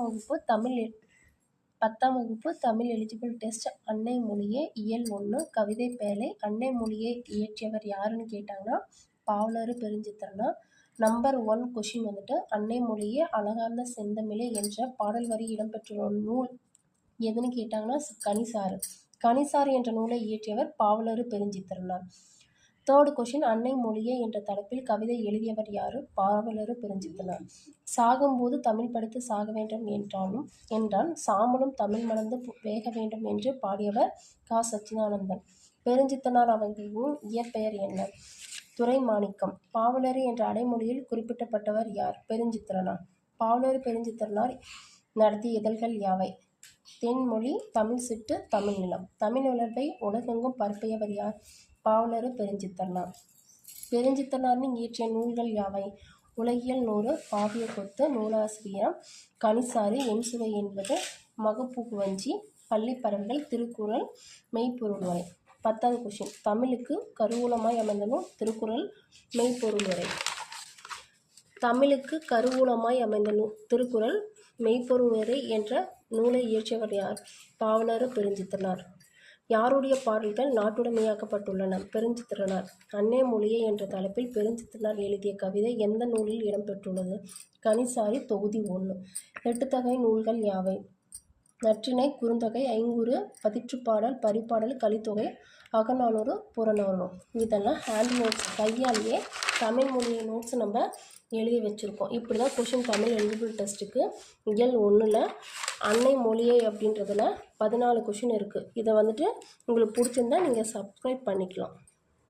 வகுப்பு தமிழ் 10ஆம் வகுப்பு தமிழ் எலிஜிபிள் டெஸ்ட் அன்னை மொழியே இயல் 1 கவிதை பேழை. அன்னை மொழியை இயற்றியவர் யாருன்னு கேட்டாங்கன்னா பாவலரு பெருஞ்சித்திரனார். நம்பர் 1 கொஷின் வந்துட்டு அன்னை மொழியே அழகார்ந்த செந்தமிழே என்ற பாடல் வரி இடம்பெற்றுள்ள நூல் எதுன்னு கேட்டாங்கன்னா கனிசாறு. கனிசாறு என்ற நூலை இயற்றியவர் பாவலரு பெருஞ்சித்திரனார். 3rd கொஷின் அன்னை மொழியே என்ற தலைப்பில் கவிதை எழுதியவர் யாரு? பாவலரு பெருஞ்சித்திரனார். சாகும்போது தமிழ் படித்து சாக வேண்டும் என்றான் சாமலும் தமிழ் மணந்து வேக வேண்டும் என்று பாடியவர் கா. சச்சிதானந்தன். பெருஞ்சித்திரனார் அவர்களின் இயற்பெயர் என்ன? துரைமாணிக்கம். பாவலரு என்ற அடைமொழியில் குறிப்பிடப்பட்டவர் யார்? பெருஞ்சித்திரனார். பாவலரு பெருஞ்சித்திரனார் நடத்திய இதழ்கள் யாவை? தென்மொழி, தமிழ் சிட்டு, தமிழ் நிலம். தமிழ் உணர்வை உலகெங்கும் பரப்பியவர் யார்? பாவலரு பெருஞ்சித்திரனார். பெருஞ்சித்திரனாரின் இயற்றிய நூல்கள் யாவை? உலகியல் 100, காவிய கொத்து, நூலாசிரியர், கனிசாறு, என் சுவை என்பது, மகப்புகுவஞ்சி, பள்ளிப்பறவைகள், திருக்குறள், மெய்ப்பொருள் வரை. 10வது கொஷின் தமிழுக்கு கருவூலமாய் அமைந்த நூல் திருக்குறள், மெய்ப்பொருள் வரை. தமிழுக்கு கருவூலமாய் அமைந்த திருக்குறள் மெய்ப்பொருள் வரை என்ற நூலை இயற்றியவர் யார்? பாவலரு பெருஞ்சித்திரனார். யாருடைய பாடல்கள் நாட்டுடைமையாக்கப்பட்டுள்ளன? பெருஞ்சித்திரனார். அன்னை மொழியே என்ற தலைப்பில் பெருஞ்சித்திரனார் எழுதிய கவிதை எந்த நூலில் இடம்பெற்றுள்ளது? கனிசாறு தொகுதி 1. 8 தொகை நூல்கள் யாவை? நற்றிணை, குறுந்தொகை, ஐங்குறு, பதிற்றுப்பாடல், பரிபாடல், கலித்தொகை, அகநானூறு, புறநானூறு. இதெல்லாம் ஹேண்ட் நோட்ஸ், கையாலேயே தமிழ் மொழியை நோட்ஸ் நம்ம எழுதி வச்சுருக்கோம். இப்படி தான் கொஷின் தமிழ் எலிஜிபிள் டெஸ்ட்டுக்கு இயல் 1ல் அன்னை மொழியை அப்படின்றதுல 14 கொஷின் இருக்குது. இதை வந்துட்டு உங்களுக்கு பிடிச்சிருந்தா நீங்கள் சப்ஸ்கிரைப் பண்ணிக்கலாம்.